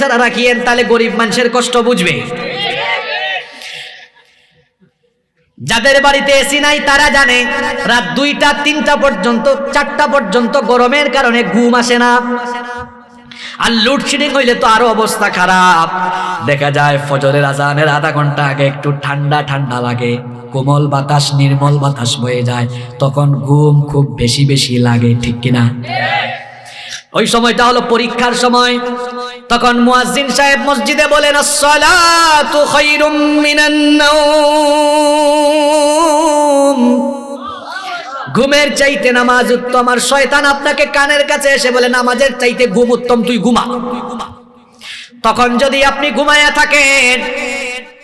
ছাড়া রাখিয়েন, তাহলে গরিব মানুষের কষ্ট বুঝবে। যাদের বাড়িতে এসি নাই তারা জানে রাত 2টা 3টা পর্যন্ত 4টা পর্যন্ত গরমের কারণে ঘুম আসে না। আর লোডশেডিং হইলে তো আরো অবস্থা খারাপ। দেখা যায় ফজরের আজানের আধা ঘন্টা আগে একটু ঠান্ডা ঠান্ডা লাগে, কোমল বাতাস নির্মল বাতাস বয়ে যায়, তখন ঘুম খুব বেশি বেশি লাগে, ঠিক কিনা? ওই সময়টা হলো পরীক্ষার সময়। তখন মুয়াজ্জিন সাহেব মসজিদে বলেন, আসসালাতু খায়রুম মিনান নাওম, ঘুমের চাইতে নামাজ উত্তম। আর শয়তান আপনাকে কানের কাছে এসে বলে নামাজের চাইতে ঘুম উত্তম, তুই ঘুমা। তখন যদি আপনি ঘুমায়া থাকেন,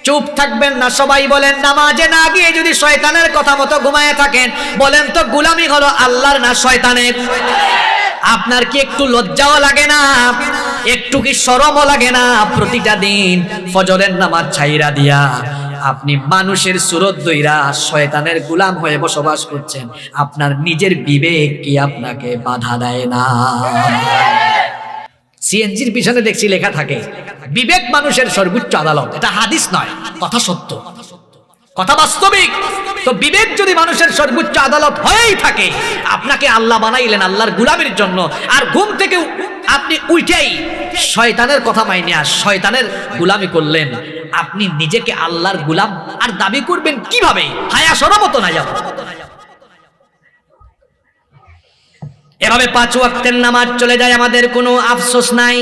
চুপ থাকবেন না। সবাই বলেন নামাজে না গিয়ে যদি শয়তানের কথা মতো ঘুমায়া থাকেন, বলেন তো গোলামি হলো আল্লাহর না শয়তানের? আপনার কি একটু লজ্জাও লাগে না? একটু কি শরমও লাগে না? প্রতিটা দিন ফজরের নামাজ ছাইরা দিয়া আপনি মানুষের সুরত দইরা শয়তানের গোলাম হয়ে বসবাস করছেন। আপনার নিজের বিবেক কি আপনাকে বাধা দেয় না? সিএনজির পিছনে দেখছি লেখা থাকে বিবেক মানুষের সর্বোচ্চ আদালত। এটা হাদিস নয়, কথা সত্য, কথা বাস্তবিক। তো বিবেক যদি মানুষের সর্বোচ্চ আদালত হয়েই থাকে, আপনাকে আল্লাহ বানাইলেন আল্লাহর গোলামের জন্য, আর ঘুম থেকে আপনি উঠেই শয়তানের কথা মাইনিয়া শয়তানের গোলামি করলেন, আপনি নিজেকে আল্লাহর গোলাম আর দাবি করবেন কিভাবে? হায়া শরম তো না যাবে। এভাবে 5 ওয়াক্তের নামাজ চলে যায়, আমাদের কোনো আফসোস নাই।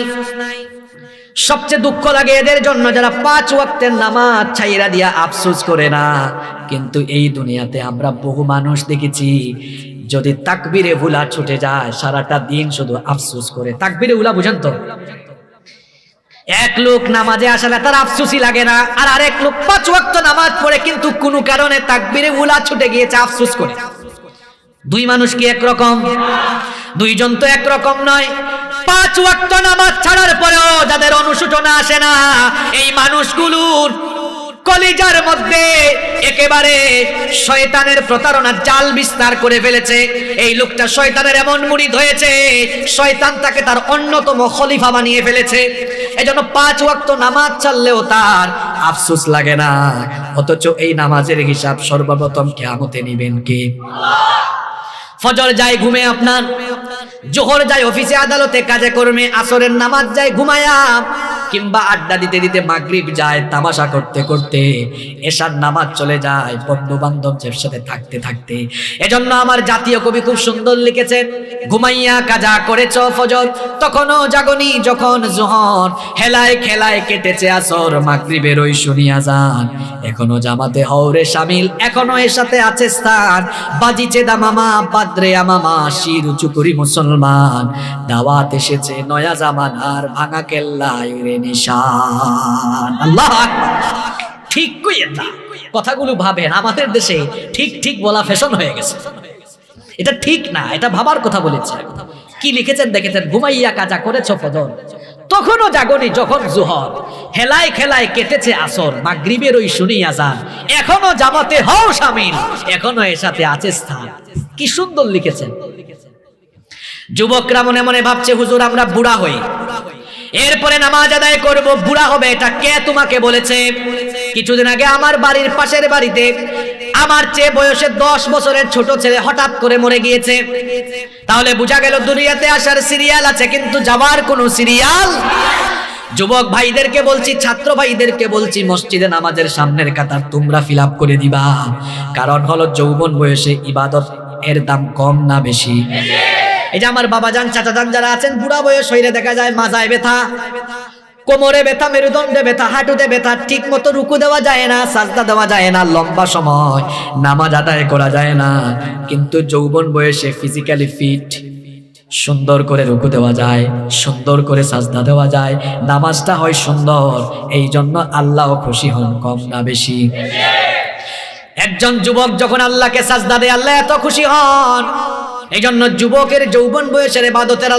সবচেয়ে দুঃখ লাগে এদের জন্য যারা 5 ওয়াক্তের নামাজ ছাইরা দিয়া আফসোস করে না। কিন্তু এই দুনিয়াতে আমরা বহু মানুষ দেখেছি, যদি তাকবীরে উলা ছুটে যায় সারাটা দিন শুধু আফসোস করে। তাকবীরে উলা বুঝেন তো? এক লোক নামাজে আসলে তার আফসোসই লাগে না, আর আরেক লোক 5 ওয়াক্ত নামাজ পড়ে কিন্তু কোনো কারণে তাকবীরে উলা ছুটে গিয়েছে, আফসোস করে। দুই মানুষ কি একরকম? দুইজন তো একরকম নয়। 5 ওয়াক্ত নামাজ ছাড়ার পরেও যাদের অনুশোচনা আসে না, এই মানুষগুলোর কলিজার মধ্যে একেবারে শয়তানের প্রতারণার জাল বিস্তার করে ফেলেছে। এই লোকটা শয়তানের এমন মুরিদ হয়েছে, শয়তান তাকে তার অন্যতম খলিফা বানিয়ে ফেলেছে। এজন্য 5 ওয়াক্ত নামাজ ছাড়লেও তার আফসোস লাগে না, অথচ এই নামাজের হিসাব সর্বপ্রথম কিয়ামতে নেবেন কে? ফজর যায় ঘুমে আপনার, জোহর যায় অফিসে আদালতে কাজে কর্মে, আসরের নামাজ যায় ঘুমায়া, কিংবা আড্ডা দিতে দিতে মাগরিব যায় তামাশা করতে করতে, এশার নামাজ চলে যায় বন্ধু বান্ধবদের সাথে থাকতে থাকতে। এজন্য আমার জাতীয় কবি খুব সুন্দর লিখেছেন, ঘুমাইয়া কাজা করেছ ফজর, তখনও জাগনি যখন জোহর, হেলায় খেলায় কেটেছে আসর, মাগরিবের ওই শুনিয়া যান, এখনো জামাতে হওরে শামিল, এখনো এর সাথে আছে স্থান, বাজিছে দামামা বাদরে আমামা, শির উঁচু করি মুসলমান, দাওয়াত এসেছে নয়া জামানার, ভাঙা কেল্লায় রে নিশান। আল্লাহ ঠিক কইয়েন না, কথাগুলো ভাবেন। আমাদের দেশে ঠিক ঠিক বলা ফ্যাশন হয়ে গেছে, এটা ঠিক না, এটা ভাবার কথা বলেছে। কি লিখেছেন দেখেছেন, ঘুমাইয়া কাজা করেছ ফজর, তখনও জাগনি যখন জোহর, হেলায় খেলায় কেটেছে আসর, মাগরিবের ওই শুনিয়া যান, এখনো জামাতে হও শামিল, এখনো এর সাথে আছে স্থান। কি সুন্দর লিখেছেন। যুবকরা মনে মনে ভাবছে হুজুর আমরা বুড়া হই, এরপরে নামাজ আদায় করব, বুড়া হবে, এটা কে তোমাকে বলেছে? কিছুদিন আগে আমার বাড়ির পাশের বাড়িতে আমার চেয়ে বয়সে 10 বছরের ছোট ছেলে হঠাৎ করে মরে গিয়েছে। তাহলে বোঝা গেল দুনিয়াতে আসার সিরিয়াল আছে, কিন্তু যাওয়ার কোনো সিরিয়াল। যুবক ভাইদেরকে বলছি, ছাত্র ভাইদেরকে বলছি, মসজিদে নামাজের সামনের কাতার তোমরা ফিল আপ করে দিবা। কারণ হলো যৌবন বয়সে ইবাদত এর দাম কম না বেশি? এই যে আমার বাবাজান চাচাজান যারা আছেন, বুড়া বয়স হইলে দেখা যায় মাজায় ব্যথা, কোমরে ব্যথা, মেরুদণ্ডে ব্যথা, হাঁটুতে ব্যথা, ঠিক মতো রুকু দেওয়া যায় না, সাজদা দেওয়া যায় না, লম্বা সময় নামাজ আদায় করা যায় না। কিন্তু যৌবন বয়সে ফিজিক্যালি ফিট, সুন্দর করে রুকু দেওয়া যায়, সুন্দর করে সাজদা দেওয়া যায়, নামাজটা হয় সুন্দর। এই জন্য আল্লাহ খুশি হন, কম না বেশি? একজন যুবক যখন আল্লাহকে সাজদা দেয় আল্লাহ এত খুশি হন, এই জন্য যুবকের যৌবন বয়সের ইবাদতের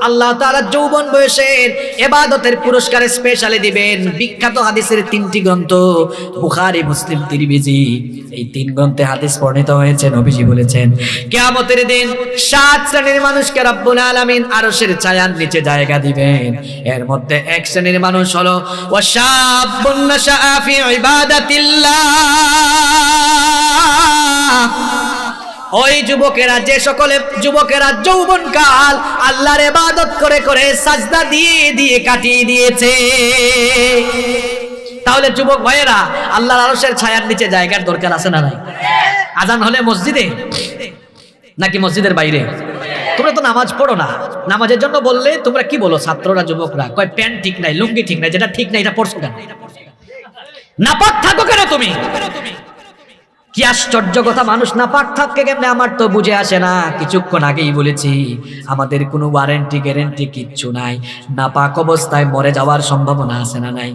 আল্লাহ তাআলা যৌবন বয়সের ইবাদতের পুরস্কার স্পেশালি দিবেন। বিখ্যাত হাদিসের 3টি গ্রন্থ বুখারী, মুসলিম, তিরমিজি, এই 3 গ্রন্থে হাদিস বর্ণিত হয়েছে। নবীজি বলেছেন কিয়ামতের দিন 7 শ্রেণীর মানুষকে রব্বুল আলামিন আরশের ছায়ার নিচে জায়গা দিবেন। এর মধ্যে এক শ্রেণীর মানুষ হলো ওয়াশাবুন নাশাআ ফি ইবাদাতিল্লাহ। ওই যুবকেরা, যে সকলে যুবকেরা যৌবনকাল আল্লাহর ইবাদত করে করে সাজদা দিয়ে দিয়ে কাটিয়ে দিয়েছে। তাহলে যুবক ভাইয়েরা, আল্লাহর আরশের ছায়ার নিচে জায়গার দরকার আছে না নাই? আজান হলে মসজিদে নাকি মসজিদের বাইরে? তোমরা তো নামাজ পড়ো না, নামাজের জন্য বললে তোমরা কি বলো? ছাত্ররা, যুবকরা কয় প্যান্ট ঠিক নাই, লুঙ্গি ঠিক নাই, যেটা ঠিক নাই এটা পড়ছো কেন? নাপাক থাকো কেন তুমি? কি আশ্চর্য কথা, মানুষ নাপাক থাকে কেমনে আমার তো বুঝে আসে না। কিছুক্ষণ আগেই বলেছি আমাদের কোনো ওয়ারেন্টি গ্যারেন্টি কিচ্ছু নাই। নাপাক অবস্থায় মরে যাওয়ার সম্ভাবনা আছে না নাই?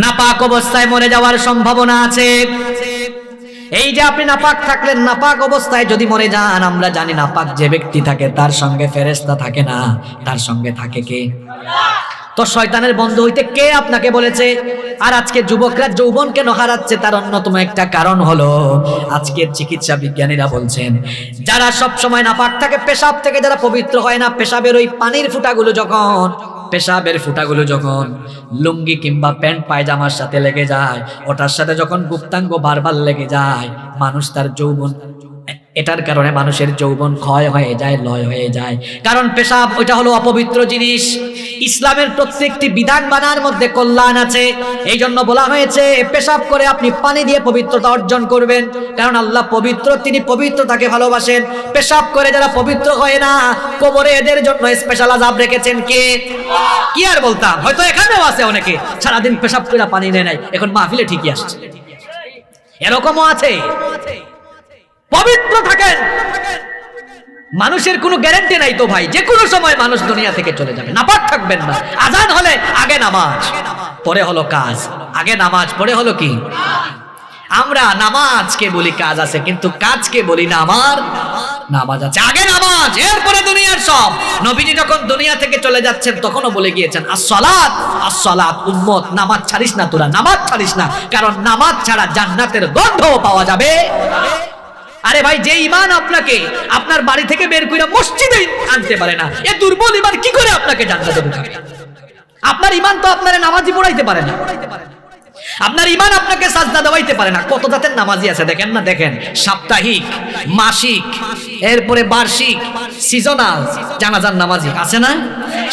নাপাক অবস্থায় মরে যাওয়ার সম্ভাবনা আছে। এই যে আপনি নাপাক থাকলেন, নাপাক অবস্থায় যদি মরে যান, আমরা জানি নাপাক যে ব্যক্তি থাকে তার সঙ্গে ফেরেশতা থাকে না, তার সঙ্গে থাকে কে? তো শয়তানের বন্ধু হইতে কে আপনাকে বলেছে? আর আজকে যুবকরা যৌবন কেন হারাচ্ছে, তার অন্যতম একটা কারণ হলো আজকের চিকিৎসা বিজ্ঞানীরা বলছেন যারা সব সময় নাপাক থাকে, পেশাব থেকে যারা পবিত্র হয় না, পেশাবের ওই পানির ফুটাগুলো যখন লুঙ্গি কিংবা প্যান্ট পায়জামার সাথে লেগে যায়, ওটার সাথে যখন গুপ্তাঙ্গ বারবার লেগে যায়, মানুষ তার যৌবন, এটার কারণে মানুষের যৌবন ক্ষয় হয়ে যায়, লয় হয়ে যায়। কারণ পেশাব ওইটা হলো অপবিত্র জিনিস। ইসলামের প্রত্যেকটি বিধান বানার মধ্যে কল্যাণ আছে। এই জন্য বলা হয়েছে পেশাব করে আপনি পানি দিয়ে পবিত্রতা অর্জন করবেন, কারণ আল্লাহ পবিত্র, তিনি পবিত্রতাকে ভালোবাসেন। পেশাব করে যারা পবিত্র হয় না, কবরে এদের জন্য স্পেশাল আযাব রেখেছেন কে? কি আর বলতাম, হয়তো এখানেও আছে অনেকে সারাদিন পেশাব করে পানি নেয় নাই, এখন মাহফিলে ঠিকই আসছে, এরকমও আছে। পবিত্র থাকেন, মানুষের কোনো গ্যারান্টি নাই তো ভাই, যে কোনো সময় মানুষ দুনিয়া থেকে চলে যাবে। নাপাক থাকবেন না। আজান হলে আগে নামাজ, পরে হলো কাজ। আগে নামাজ, পরে হলো কি? আমরা নামাজকে বলি কাজ আছে, কিন্তু কাজকে বলি না আমার নামাজ আছে। আগে নামাজ, এরপরে দুনিয়ার সব। নবীজি যখন দুনিয়া থেকে চলে যাচ্ছেন তখনও বলে গিয়েছেন আসসালাত আসসালাত, উম্মত নামাজ ছাড়িস না, তোরা নামাজ ছাড়িস না, কারণ নামাজ ছাড়া জান্নাতের গন্ধও পাওয়া যাবে। আরে ভাই, যে ঈমান আপনাকে আপনার বাড়ি থেকে বের করে মসজিদে আনতে পারে না, এ দুর্বল ঈমান কি করে আপনাকে জান্নাতে ঢুকাবে? আপনার ঈমান তো আপনারে নামাজি পড়াইতে পারে না, আপনার ঈমান আপনাকে সাজদা দেওয়াইতে পারে না। কত জাতের নামাজি আছে দেখেন না, দেখেন সাপ্তাহিক, মাসিক, এরপরে বার্ষিক, সিজনাল জানাজার নামাজি আছে না?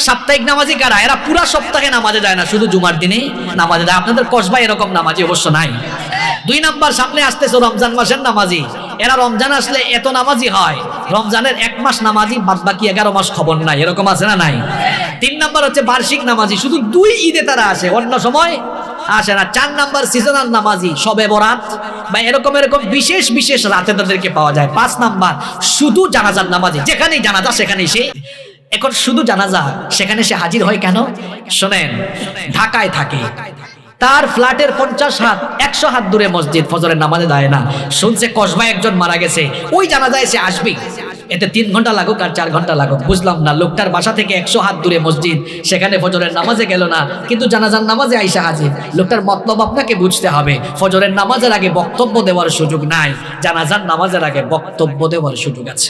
সাপ্তাহিক নামাজি কারা? এরা পুরা সপ্তাহে নামাজে যায় না, শুধু জুমার দিনে নামাজে যায়। আপনাদের কসবায় এরকম নামাজি অবশ্য নাই। 2 নাম্বার, সামনে আসতেছে রমজান মাসের নামাজি। এরা রমজান আসলে এত নামাজি হয়, রমজানের 1 মাস নামাজি, বাদ বাকি 11 মাস খবর নাই, এরকম আছে না নাই? 3 নাম্বার হচ্ছে বার্ষিক নামাজি, শুধু 2 ঈদে তারা আসে, অন্য সময় আসে না। 4 নাম্বার সিজনাল নামাজি, শবে বরাত বা এরকম বিশেষ বিশেষ রাতে তাদেরকে পাওয়া যায়। 5 নাম্বার শুধু জানাজার নামাজি, যেখানেই জানাজা সেখানেই সে। এখন শুধু জানাজা, সেখানে সে হাজির হয় কেন? শোনেন, ঢাকায় থাকে, তার ফ্ল্যাটের 50 হাত 100 হাত দূরে মসজিদ, ফজরের নামাজে যায় না। শুনছে কসবায় একজন মারা গেছে, ওই জানাজায় সে আসবে, এতে 3 ঘন্টা লাগুক আর 4 ঘন্টা লাগুক বুঝলাম না। লোকটার বাসা থেকে 100 হাত দূরে মসজিদ, সেখানে ফজরের নামাজে গেল না, কিন্তু জানাজার নামাজে আইসা হাজির। লোকটার মতলব আপনাকে বুঝতে হবে। ফজরের নামাজের আগে বক্তব্য দেওয়ার সুযোগ নাই, জানাজার নামাজের আগে বক্তব্য দেওয়ার সুযোগ আছে।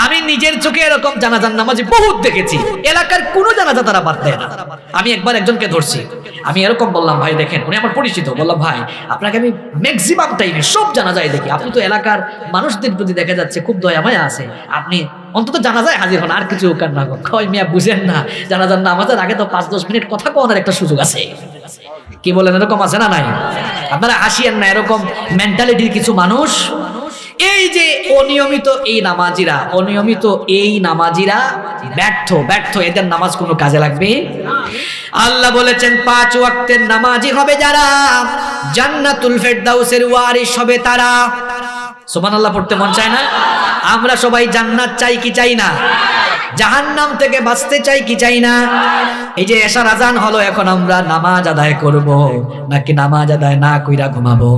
আমি নিজের চোখে এরকম জানাজার নামাজি বহুত দেখেছি, এলাকার কোনো জানাজা তারা বাদ দেয় না। আমি একবার একজনকে ধরছি, আমি এরকম বললাম, ভাই দেখেন, উনি আমার পরিচিত, বললাম ভাই আপনাকে আমি ম্যাক্সিমাম টাইমে সব জানাজায় দেখি, আপনি তো এলাকার মানুষদের প্রতি দেখা যাচ্ছে খুব দয়া মায়া আছে, আপনি অন্তত জানাজায় হাজির হন, আর কিছু কার না কয়। মিয়া বুঝেন না, জানাজার নামাজের আগে তো 5-10 মিনিট কথা কওয়ার একটা সুযোগ আছে। কি বলেন, এরকম আছে না নাই? আপনারা হাসিয়েন না, এরকম মেন্টালিটির কিছু মানুষ। এই যে অনিয়মিত এই নামাজিরা ব্যর্থ, এদের নামাজ কোনো কাজে লাগবে। আল্লাহ বলেছেন 5 ওয়াক্তের নামাজি হবে যারা, জান্নাতুল ফেরদাউসের ওয়ারিস হবে তারা। সুবহানাল্লাহ পড়তে মন চায় না? আমরা সবাই জান্নাত চাই কি চাই না? জাহান্নাম থেকে বাঁচতে চাই কি চাই না? এই যে এশার আজান হলো, এখন আমরা নামাজ আদায় করব নাকি নামাজ আদায় না কইরা ঘুমাবো?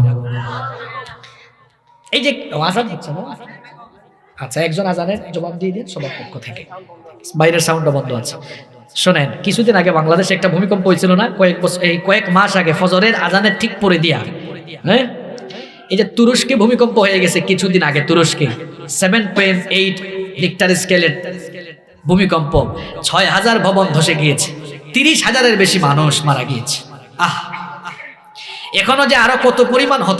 এই যে আজান হচ্ছে না, আচ্ছা, একজন আজানের জবাব দিয়ে দিন সবার পক্ষ থেকে। বাইরের সাউন্ডটা বন্ধ আছে। শোনেন, কিছুদিন আগে বাংলাদেশে একটা ভূমিকম্প হয়েছিল না? কয়েক মাস আগে ফজরের আজানের ঠিক পরে দিয়া, হ্যাঁ, এই যে তুরস্কে ভূমিকম্প হয়ে গেছে কিছুদিন আগে। তুরস্কে 7.8 রিক্টার স্কেলের ভূমিকম্প, 6,000 ভবন ধসে গিয়েছে, 30,000-এর বেশি মানুষ মারা গিয়েছে। এখনো যে আরো কত পরিমাণ